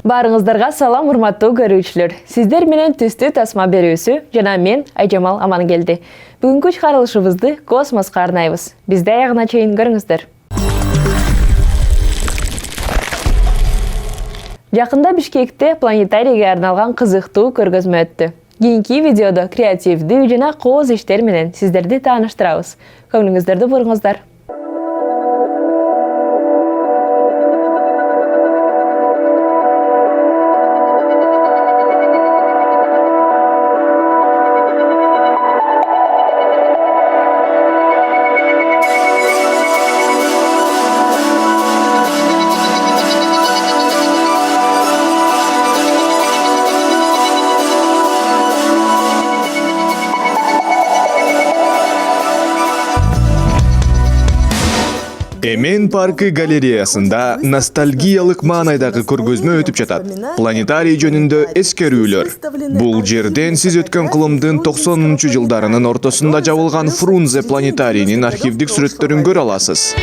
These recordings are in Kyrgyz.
Барыңыздарга салам, урматтуу көрүүчүлөр. Сиздер менен түстүү тасма берүүсү жана мен Айжамал Амангелди. Бүгүнкү чыгарылышыбызды космоско арнайбыз. Бизди аягына чейин көрүңүздөр. Жакында Бишкекте планетарийге арналган кызыктуу көргөзмө өттү. Кийинки видеодо креативдүү жана кооз иштер менен сиздерди тааныштырабыз. Көңүлүңүздөрдү буруңуздар. Эмен паркы галереясында ностальгиялык маанайдагы көргөзмө өтүп жатат. Планетарий жөнүндө эскерүүлөр. Бул жерден сиз өткөн кылымдын 90-жылдарынын ортосунда жабылган Фрунзе планетарийинин архивдик сүрөттөрүн көрө аласыз.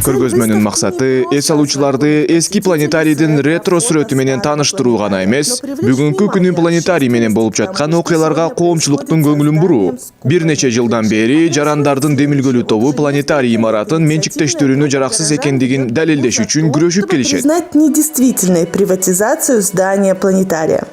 Көргөзмөнүн максаты эс алуучуларды эски планетарийдин ретро сүрөтү менен тааныштыруу гана эмес, бүгүнкү күнү планетарий менен болуп жаткан окуяларга коомчулуктун көңүлүн буруу. Бир нече жылдан бери жарандардын демилгөлүү тобу планетарий имаратын менчиктештирүүнү жараксыз экендигин далилдеш үчүн күрөшүп келишет. Признать недействительной приватизацию здания планетария.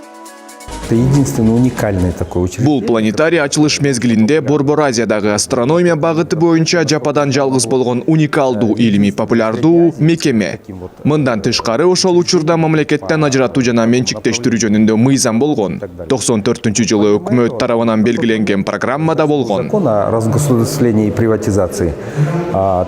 Это единственное уникальное такое учреждение. Бул планетарий ачылыш мезгилинде Борбор Азиядагы астрономия багыты боюнча жападан жалгыз болгон уникалдуу илимий популярдуу мекеме. Мындан тышкары ошол учурда мамлекеттен ажыратуу жана менчиктештирүү жөнүндө мыйзам болгон. 94-жылы өкмөт тарабынан белгиленген программа да болгон. Закон о разгосударствлении и приватизации.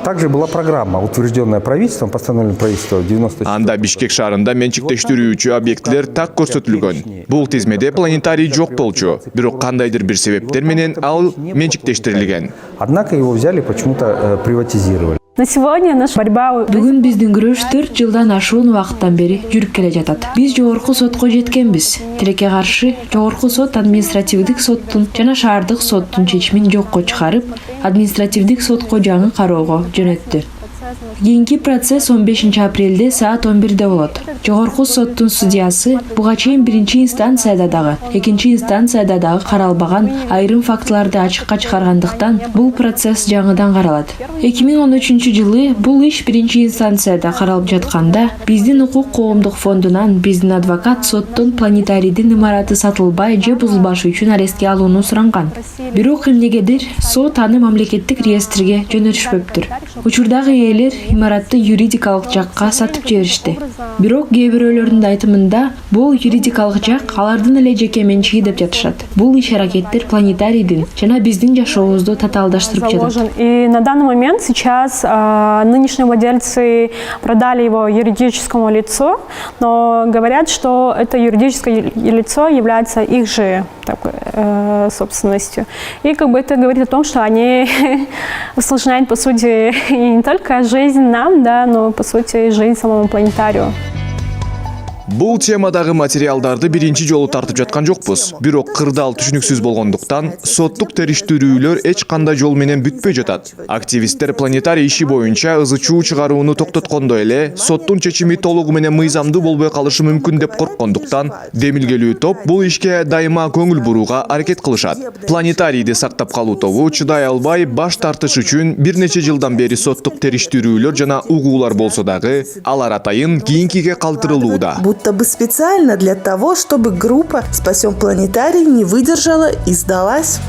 Также была программа, утвержденная правительством, постановлением правительства 90. Анда Бишкек шаарында менчиктештирүүчү объектилер так көрсөтүлгөн. Бул тизмеде планетарий жок болчу, бирок кандайдыр бир себептер менен ал менчиктештирилген. Однако его взяли, почему-то приватизировали. На сегодня наша борьба... Бүгүн биздин күрөш 4 жылдан ашуун убакыттан бери жүрүп келе жатат. Биз жогорку сотко жеткенбиз. Тилекке каршы жогорку сот административдик соттун жана шаардык соттун чечимин жокко чыгарып, административдик сотко жаңы кароого жөнөттү. Кийинки процесс 15 апрелде саат 11-де болот. Жогорку соттун судьясы буга чейин биринчи инстанцияда дагы, экинчи инстанцияда дагы каралбаган айрым фактыларды ачыкка чыгаргандыктан бул процесс жаңыдан каралат. 2013-жылы бул иш биринчи инстанцияда каралып жатканда, биздин укук коомдук фондунан биздин адвокат соттон планетарийдин имараты сатылбай же бузулбашы үчүн арестке алууну суранган. Бирок эмнегедир сот аны мамлекеттик реестрге жөнөтүшпөптүр. Учурдагы ээлер имаратты юридикалык жакка сатып жиберишти. Бирок кээ бирөөлөрдүн айтымында бул юридикалык жак алардын эле жеке менчиги деп жатышат. Бул иш-аракеттер планетарийдин жана биздин жашообузду татаалдаштырып жатат. И на данный момент сейчас нынешние владельцы продали его юридическому лицу, но говорят, что это юридическое лицо является их же собственностью. И это говорит о том, что они усложняют, по сути, и не только жизнь нам, да, но по сути жизнь самому планетарию. Бул темадагы материалдарды биринчи жолу тартып жаткан жокпуз. Бирок кырдаал түшүнүксүз болгондуктан соттук териштирүүлөр эч кандай жол менен бүтпөй жатат. Активисттер планетарий иши боюнча ызы чуу чыгарууну токтоткондой эле, соттун чечими толугу менен мыйзамдуу болбой калышы мүмкүн деп корккондуктан, демилгелүү топ бул ишке дайыма көңүл бурууга аракет кылышат. Планетарийди сактап калуу тобу чыдай албай баш тартыш үчүн бир нече жылдан бери соттук териштирүүлөр жана угуулар болсо дагы, алар атайын кийинкиге калтырылууда. Будто бы специально для того, чтобы группа «Спасем планетарий» не выдержала и сдалась.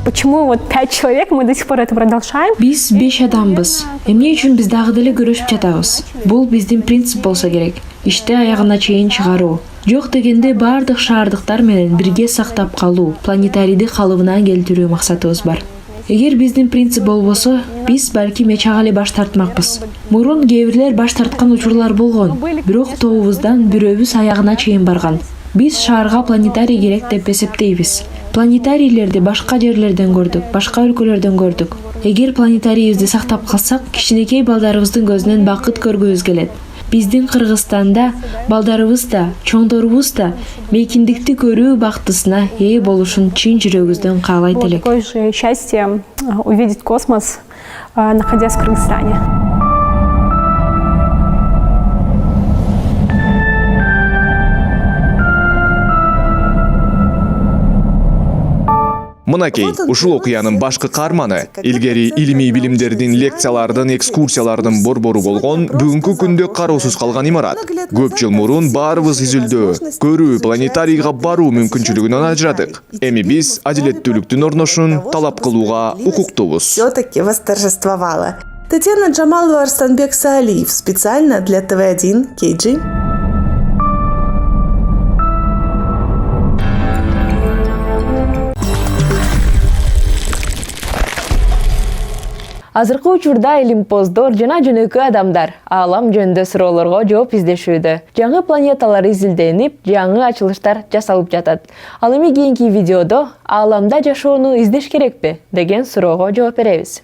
Почему 5 человек, мы до сих пор это продолжаем? Биз 5 адамбыз. Эмне үчүн биз дагы деле көрүшүп жатабыз? Бул биздин принцип болсо керек. Ишти аягына чейин чыгаруу. Жок дегенде бардык шаардыктар менен бирге сактап калуу, планетарийди калыбына келтирүү максатыбыз бар. Эгер биздин принцип болбосо, биз балким эч ага эле баш тартмакпыз. Мурун кээ бирлер баш тарткан учурлар болгон, бирок тобубуздан бирөөбүз аягына чейин барган. Биз шаарга планетарий керек деп эсептейбиз. Планетарийлерди башка жерлерден көрдүк, башка өлкөлөрдөн көрдүк. Эгер планетарийибизди сактап калсак, кичинекей балдарыбыздын көзүнөн бакыт көргүбүз келет. Биздин Кыргызстанда балдарыбыз да, чоңдорубуз да мейкиндикти көрүү бактысына ээ болушун чын жүрөгүбүздөн каалайт Вот элек. такое же счастье увидеть космос, находясь в Кыргызстане. Мынакей, ушул окуянын башкы каарманы, илгери илимий билимдердин, лекциялардын, экскурсиялардын борбору болгон, бүгүнкү күндө кароосуз калган имарат. Көп жыл мурун баарыбыз изилдөө, көрүү, планетарийга баруу мүмкүнчүлүгүнөн ажырадык. Эми биз адилеттүүлүктүн орношун талап кылууга укуктуубуз. Все-таки восторжествовала. Татьяна Джамалова, Арстанбек Саалиев. Специально для ТВ1 KG. Азыркы учурда илимпоздор жана жөнөкөй адамдар аалам жөнүндө суроолорго жооп издешүүдө. Жаңы планеталар изилденип, жаңы ачылыштар жасалып жатат. Ал эми кийинки видеодо ааламда жашоону издеш керекпи деген суроого жооп беребиз.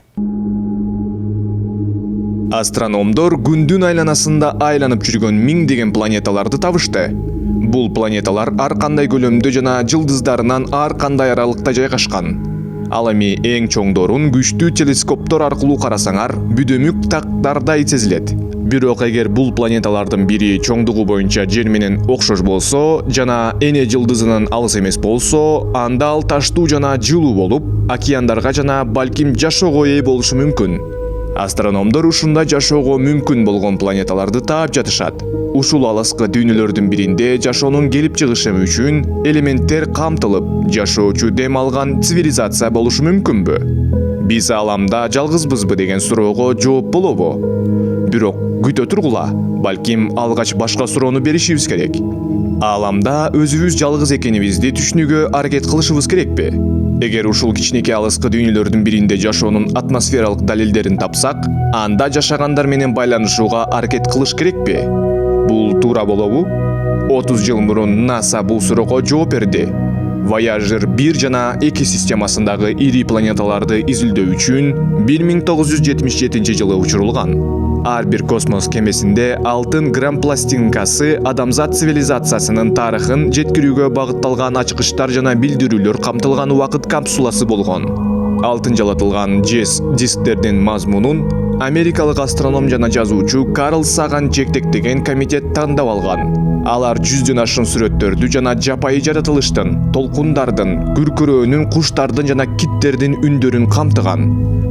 Астрономдор күндүн айланасында айланып жүргөн миңдеген планеталарды табышты. Бул планеталар ар кандай көлөмдө жана жылдыздарынан ар кандай аралыкта жайгашкан. Ал эми эң чоңдорун күчтүү телескоптор аркылуу карасаңар, бүдөмүк тактардай сезилет. Бирок эгер бул планеталардын бири чоңдугу боюнча Жер менен окшош болсо жана эне жылдызынан алыс эмес болсо, анда ал таштуу жана жылуу болуп, океандарга жана балким жашоого ээ болушу мүмкүн. Астрономдор ушундай жашоого мүмкүн болгон планеталарды таап жатышат. Ушул алыскы дүйнөлөрдүн биринде жашоонун келип чыгышы үчүн элементтер камтылып, жашоочу дем алган цивилизация болушу мүмкүнбү? Биз ааламда жалгызбызбы деген суроого жооп болобу? Бирок күтө тургула, балким алгач башка суроону беришибиз керек. Ааламда өзүбүз жалгыз экенибизди түшүнүүгө аракет кылышыбыз керекпи? Эгер ушул кичинекей алыскы дүйнөлөрдүн биринде жашоонун атмосфералык далилдерин тапсак, анда жашагандар менен байланышууга аракет кылыш керекпи? Бул туура болобу? 30 жыл мурун НАСА бул суроого жооп берди. Voyager 1 жана 2 системасындагы ири планеталарды изилдөө үчүн 1977 жылы учурулган. Ар бир космос кемесинде алтын грамм пластинкасы адамзат цивилизациясынын тарыхын жеткирүүгө багытталган ачкычтар жана билдирүүлөр камтылган убакыт капсуласы болгон. Алтын жалатылган JES дисктердин мазмунун америкалык астроном жана жазуучу Карл Саган жектектеген комитет тандап алган. Алар 100дөн ашын сүрөттөрдү жана жапайы жаратылыштын, толкундардын, күркүрөөнүн, куштардын жана киттердин үндөрүн камтыган.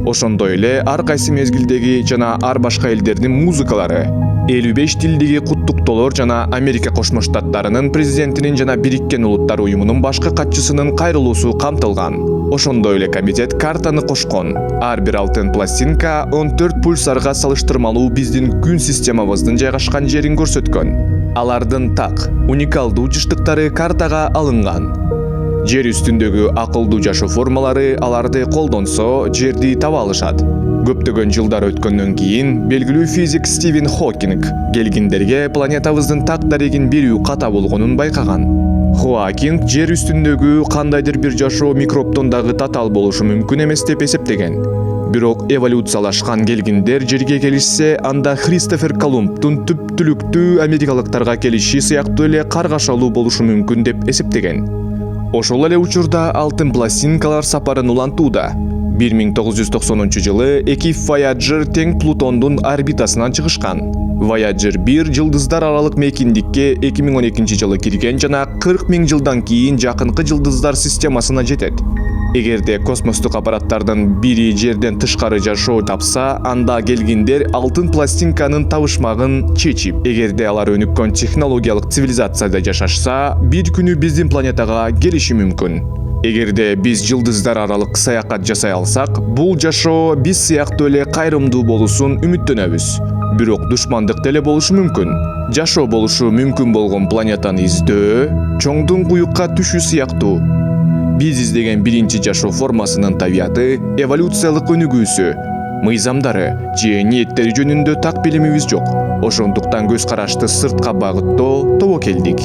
Ошондой эле ар кайсы мезгилдеги жана ар башка элдердин музыкалары, 55 тилдеги куттуктоолор жана Америка Кошмо Штаттарынын президентинин жана Бириккен Улуттар уюмунун башкы катчысынын кайрылуусу камтылган. Ошондой эле комитет картаны кошкон. Ар бир алтын пластинка 14 пульсарга салыштырмалуу биздин күн системабыздын жайгашкан жерин көрсөткөн. Алардын так, уникалдуу жыштыктары картага алынган. Жер үстүндөгү акылдуу жашоо формалары аларды колдонсо, жерди таба алышат. Көптөгөн жылдар өткөндөн кийин белгилүү физик Стивен Хокинг келгиндерге планетабыздын так дарегин берүү ката болгонун байкаган. Хокинг жер үстүндөгү кандайдыр бир жашоо микробтон дагы татаал болушу мүмкүн эмес деп эсептеген. Бирок эволюциялашкан келгиндер жерге келишсе, анда Христофер Колумбдун түптүлүктүү америкалыктарга келиши сыяктуу эле каргашалуу болушу мүмкүн деп эсептеген. Ошол эле учурда алтын пластинкалар сапарын улантууда. 1990 жылы 2 Voyager тең Плутондун орбитасынан чыгышкан. Voyager 1 жылдыздар аралык мейкиндикке 2012 жылы кирген жана 40 000 жылдан кийин жакынкы жылдыздар системасына жетет. Эгерде космостук аппараттардын бири жерден тышкары жашоо тапса, анда келгиндер алтын пластинканын табышмагын чечип, эгерде алар өнүккөн технологиялык цивилизацияда жашашса, бир күнү биздин планетага келиши мүмкүн. Эгерде биз жылдыздар аралык саякат жасай алсак, бул жашоо биз сыяктуу эле кайрымдуу болуусун үмүттөнөбүз. Бирок душмандык деле болушу мүмкүн. Жашоо болушу мүмкүн болгон планетаны издөө, чоңдун куюкка түшүү сыяктуу. Биз издеген биринчи жашоо формасынын табияты, эволюциялык өнүгүүсү, мыйзамдары же ниеттери жөнүндө так билимибиз жок. Ошондуктан көз карашты сыртка багыттоо тобокелдик.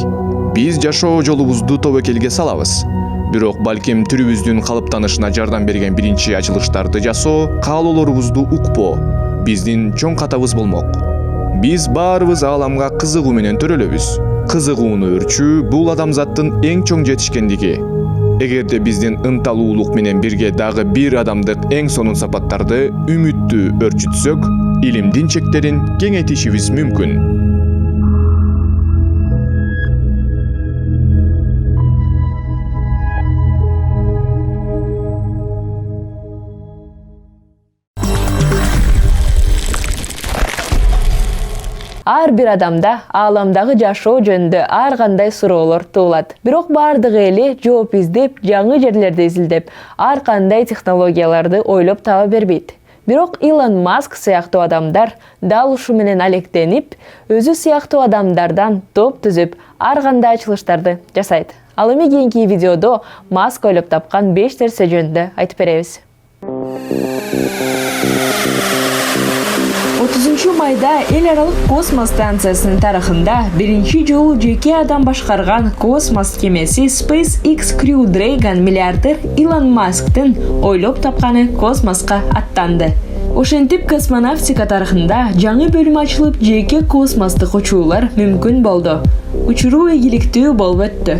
Биз жашоо жолубузду тобокелге салабыз. Бирок балким түрүбүздүн калыптанышына жардам берген биринчи ачылыштарды жасоо каалоолорубузду укпоо биздин чоң катабыз болмок. Биз баарыбыз ааламга кызыгуу менен төрөлөбүз. Кызыгууну өрчүү бул адамзаттын эң чоң жетишкендиги. Эгерде биздин ынталуулук менен бирге дагы бир адамдык эң сонун сапаттарды үмүттү өрчүтсөк, илимдин чектерин кеңейтишибиз мүмкүн. Ар бир адамда ааламдагы жашоо жөнүндө ар кандай суроолор туулат. Бирок бардыгы эле жооп издеп, жаңы жерлерди изилдеп, ар кандай технологияларды ойлоп таба бербейт. Бирок Илон Маск сыяктуу адамдар дал ушу менен алектенип, өзү сыяктуу адамдардан топ түзүп, ар кандай ачылыштарды жасайт. Ал эми кийинки видеодо Маск ойлоп тапкан 5 нерсе жөнүндө айтып беребиз. 30 майда эл аралык космос станциясынын тарыхында биринчи жолу жеке адам башкарган космос кемеси SpaceX Crew Dragon миллиардер Илон Масктын ойлоп тапканы космоска аттанды. Ошентип космонавтика тарыхында жаңы бөлүм ачылып, жеке космостук учуулар мүмкүн болду. Учуруу ийгиликтүү болуп өттү.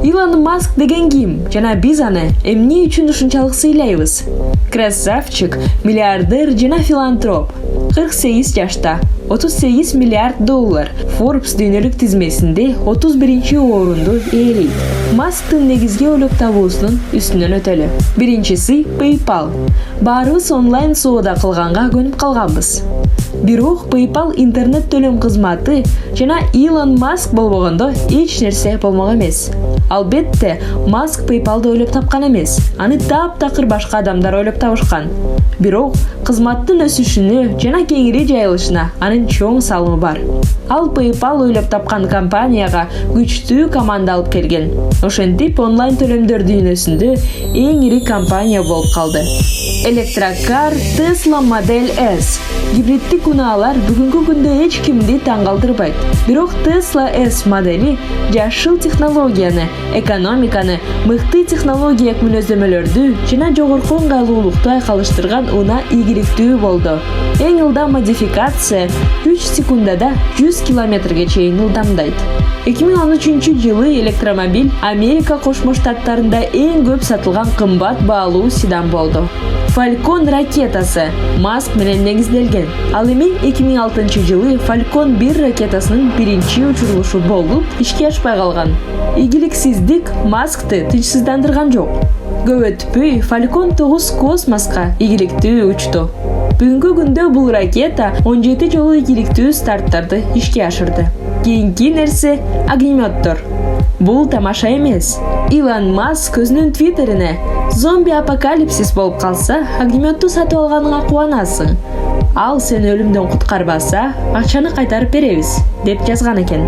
Илон Маск деген ким? Жана биз аны эмне үчүн ушунчалык сыйлайбыз? Красавчик, миллиардер жана филантроп. 48 жашта, 38 миллиард доллар. Forbes дүйнөлүк тизмесинде 31-чи орунду ээлейт. Масктын негизги ойлоп табуусунун үстүнөн өтөлү. Биринчиси PayPal. Баарыбыз онлайн соода кылганга көнүп калганбыз. Бирок PayPal интернет төлөм кызматы жана Илон Маск болбогондо эч нерсе болмок эмес. Албетте, Маск PayPalды ойлоп тапкан эмес. Аны таптакыр башка адамдар ойлоп табышкан. Бирок кызматтын өсүшүнө жана кеңири жайылышына анын чоң салымы бар. Ал PayPal ойлоп тапкан компанияга күчтүү команда алып келген. Ошентип онлайн төлөмдөр дүйнөсүндө эң ири компания болуп калды. Электрокар Tesla Model S. Гибриддик унаалар бүгүнкү күндө эч кимди таң калтырбайт. Бирок Tesla S модели жашыл технологияны, экономиканы, мыкты технологиялык мүнөздөмөлөрдү жана жогорку ыңгайлуулукту айкалыштырган унаа ийгиликтүү болду. Эң ылдам модификация 3 секундада 100 километрге чейин ылдамдайт. 2013-жылы электромобиль Америка Кошмо Штаттарында эң көп сатылган кымбат баалуу седан болду. Falcon ракетасы Маск менен негизделген. Ал эми 2006-жылы Falcon 1 ракетасынын биринчи учурулушу болуп, ишке ашпай калган. Ийгиликсиздик Маскты тынчсыздандырган жок. Көп өтпөй Falcon 9 космоска ийгиликтүү учту. Бүгүнкү күндө бул ракета 17 жолу ийгиликтүү старттарды ишке ашырды. Кийинки нерсе огнеметтор. Бул тамаша эмес. Илон Маск өзүнүн твиттерине зомби-апокалипсис болуп калса, огнеметту сатып алганыңа кубанасың. Ал сени өлүмдөн куткарбаса, акчаны кайтарып беребиз, деп жазган экен.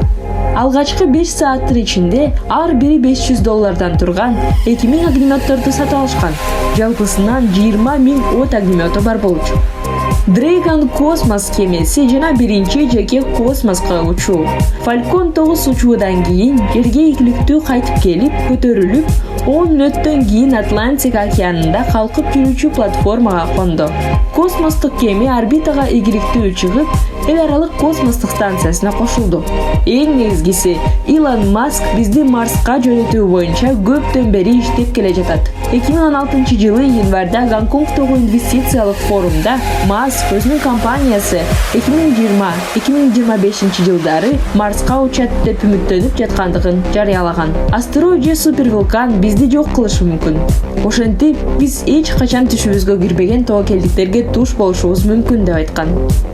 Алгачкы 5 сааттын ичинде ар бири $500 турган 2000 огнеметторду сатып алышкан. Жалпысынан 20 000 от огнемету бар болчу. Dragon космос кемеси жана биринчи жеке космоска учуу. Falcon 9 учуудан кийин жерге ийгиликтүү кайтып келип, көтөрүлүп, 10 мүнөттөн кийин Атлантик океанында калкып жүрүүчү платформага конду. Космостук кеме орбитага ийгиликтүү чыгып, эл аралык космостук станциясына кошулду. Эң негизгиси, Илон Маск бизди Марска жөнөтүү боюнча көптөн бери иштеп келе жатат. 2016-жылы январда Гонконгдогу инвестициялык форумда Маск өзүнүн компаниясы 2020-2025 жылдары Марска учат деп үмүттөнүп жаткандыгын жарыялаган. Астероид же супервулкан бизди жок кылышы мүмкүн. Ошентип, биз эч качан түшүбүзгө кирбеген тобокелдиктерге туш болушубуз мүмкүн деп айткан.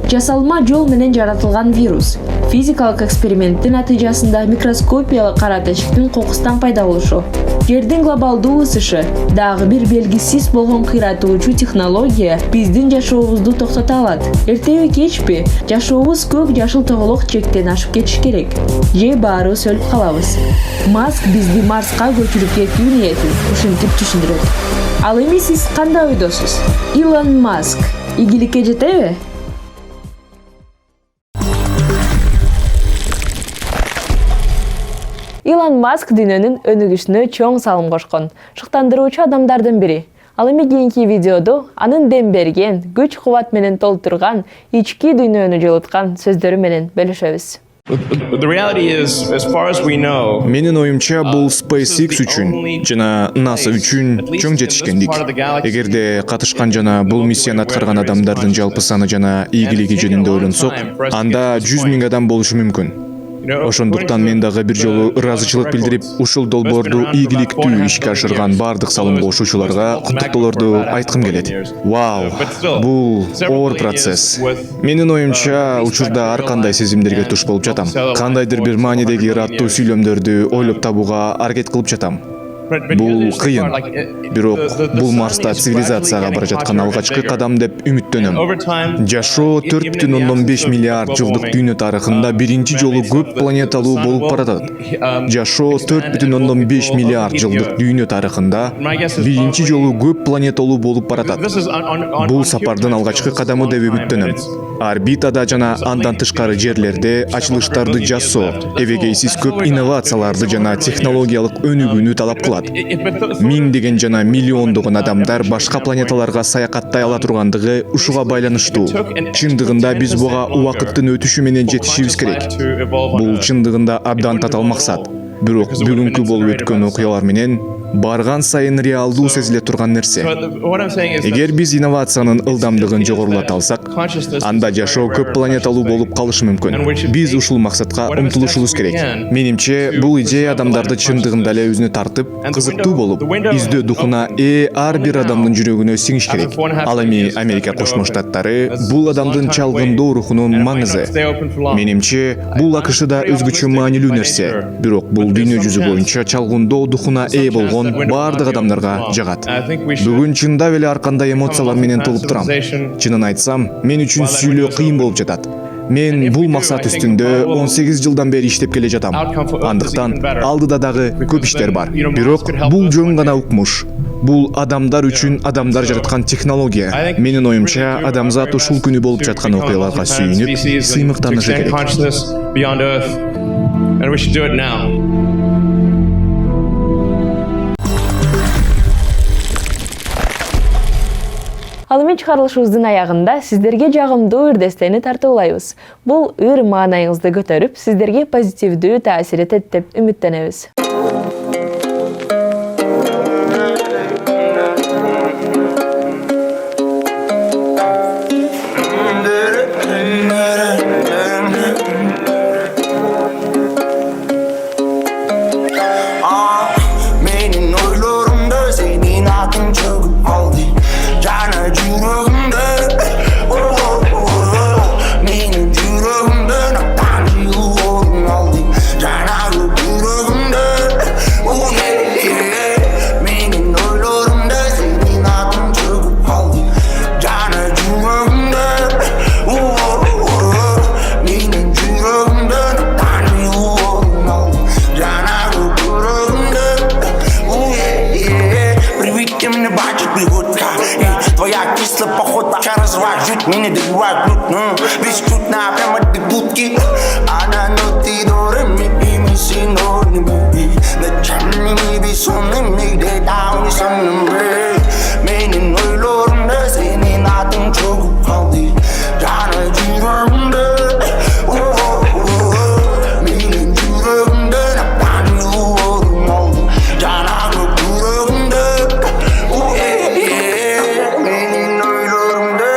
Жасалма жол менен жаратылган вирус. Физикалык эксперименттин натыйжасында микроскопиялык кара тешиктин кокустан пайда болушу. Жердин глобалдуу ысышы дагы бир белгисиз болгон кыйратуучу технология биздин жашообузду токтото алат. Эртеби кечпи жашообуз көк жашыл тоголок чектен ашып кетиш керек. Же баарыбыз өлүп калабыз. Маск бизди Марска көчүрүп кетүү ниетин ушинтип түшүндүрөт. Ал эми сиз кандай ойдосуз? Илон Маск ийгиликке жетеби? Илон Маск дүйнөнүн өнүгүшүнө чоң салым кошкон, шыктандыруучу адамдардын бири. Ал эми кийинки видеодо анын дем берген, күч-кубат менен толтурган, ички дүйнөнү жылыткан сөздөрү менен бөлүшөбүз. Менин оюмча бул SpaceX үчүн жана NASA үчүн чоң жетишкендик. Эгерде катышкан жана бул миссияны аткарган адамдардын жалпы саны жана ийгилиги жөнүндө ойлонсок, анда 100 000 адам болушу мүмкүн. Ошондуктан мен дагы бир жолу ыраазычылык билдирип, ушул долбоорду ийгиликтүү ишке ашырган бардык салым кошуучуларга куттуктоолорду айткым келет. Вау, бул оор процесс. Менин оюмча, учурда ар кандай сезимдерге туш болуп жатам. Кандайдыр бир маанидеги ыраттуу сүйлөмдөрдү ойлоп табууга аракет кылып жатам. Бул кыйын. Бирок бул Марста цивилизацияга бара жаткан алгачкы кадам деп үмүттөнөм. Жашоо 4,5 миллиард жылдык дүйнө тарыхында биринчи жолу көп планеталуу болуп баратат. Жашоо 4,5 миллиард жылдык дүйнө тарыхында биринчи жолу көп планеталуу болуп баратат. Бул сапардын алгачкы кадамы деп үмүттөнөм. Орбитада жана андан тышкары жерлерде ачылыштарды жасоо эбегейсиз көп инновацияларды жана технологиялык өнүгүүнү талап кылат. Миңдеген жана миллиондогон адамдар башка планеталарга саякаттай ала тургандыгы ушуга байланыштуу. Чындыгында биз буга убакыттын өтүшү менен жетишибиз керек. Бул чындыгында абдан татаал максат. Бирок бүгүнкү болуп өткөн окуялар менен барган сайын реалдуу сезиле турган нерсе. Эгер биз инновациянын ылдамдыгын жогорулата алсак, анда жашоо көп планеталуу болуп калышы мүмкүн. Биз ушул максатка умтулушубуз керек. Менимче, бул идея адамдарды чындыгында эле өзүнө тартып, кызыктуу болуп, издөө духуна ар бир адамдын жүрөгүнө сиңиш керек. Ал эми Америка Кошмо Штаттары бул адамдын чалгындоо рухунун маңызы. Менимче, бул АКШда өзгөчө маанилүү нерсе. Бирок бул дүйнө жүзү боюнча чалгындоо духуна болгон бардык адамдарга жагат. Бүгүн чындап эле ар кандай эмоциялар менен толуп турам. Чынын айтсам, мен үчүн сүйлөө кыйын болуп жатат. Мен бул максат үстүндө 18 жылдан бери иштеп келе жатам. Андыктан алдыда дагы көп иштер бар. Бирок бул жөн гана укмуш. Бул адамдар үчүн адамдар жараткан технология. Менин оюмча, адамзат ушул күнү болуп жаткан окуяларга сүйүнүп, сыймыктанышы керек. Ал эми чыгарылышыбыздын аягында сиздерге жагымдуу үрдестени тартуулайбыз. Бул ыр маанайыңызды көтөрүп, сиздерге позитивдүү таасир этет деп үмүттөнөбүз. Меня добивают плотно, весь тут на прямо до будки. Она ноты дорами, и мы синонимы. Ночами бессонными, где-то не сонными. Меня ной лорна, сини на том чогу халди. Я на джурунда, меня джурунда, на паню лорна. Я на джурунда, меня ной лорна.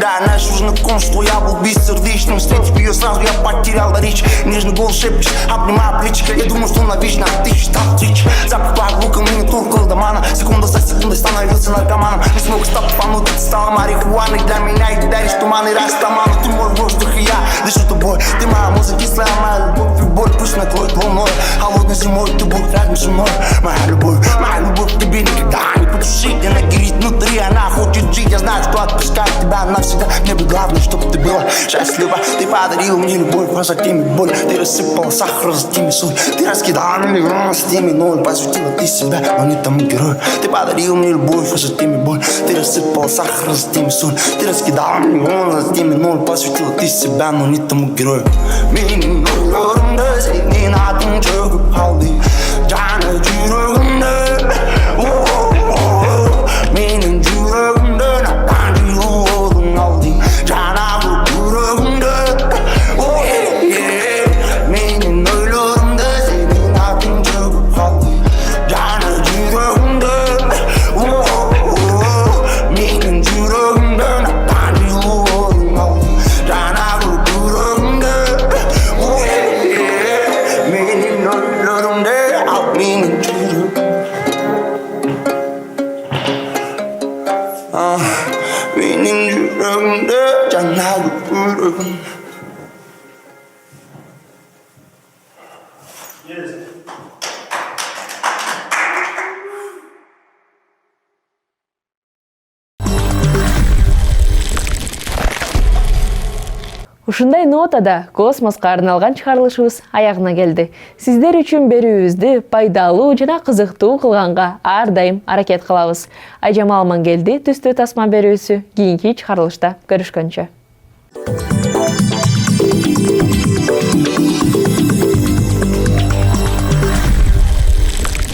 Да, наше знакомство, я был бессердечным. Встретив ее сразу, я потерял речь. Нежный голос шепчет, обнимая плечи. Я думал, что навечно ты стал течь. Запах по звукам и не туркал домана. Секунда за секундой становился наркоманом. Не смог стопануть, это стало марихуаной для меня. И ты даришь туман и растаман. Ты мой воздух и я. дышу тобой. Ты моя музыка, кислая моя любовь. И боль пусть накроет волной. Холодной зимой ты будь рядом со мной. Моя любовь к тебе никогда не потушить. Она горит внутри, она хочет жить. Я знаю, что отпускать тебя навсегда. Мне бы главное, чтобы ты была счастлива. Ты подарил мне любовь, позади мне боль. Ты рассыпал сахар, золоти мне соль. Ты раскидал миллион с теми ноль. Посвятила ты себя, но не тому герою. Ты подарил мне любовь, позади мне боль. Ты рассыпал сахар, золоти мне соль. Ты раскидал миллион с теми ноль. Посвятила ты себя, но не тому герою. Benim yollarımda senin adın çok kaldı. Canı yüreğimde. Benim yüreğimde neden yolun aldı. Canı yüreğimde. Benim yollarımda senin adın çok kaldı. Canı yüreğimde. Benim yüreğimde neden yolun aldı. Canı yüreğimde. Benim yollarımda benim yüreğim. Benim yüreğimde canlar yüreğim. Ушундай нотада космоска арналган чыгарылышыбыз аягына келди. Сиздер үчүн берүүбүздү пайдалуу жана кызыктуу кылганга ар дайым аракет кылабыз. Айжамал Мангелди түстүү тасма берүүсү. Кийинки чыгарылышта көрүшкөнчө.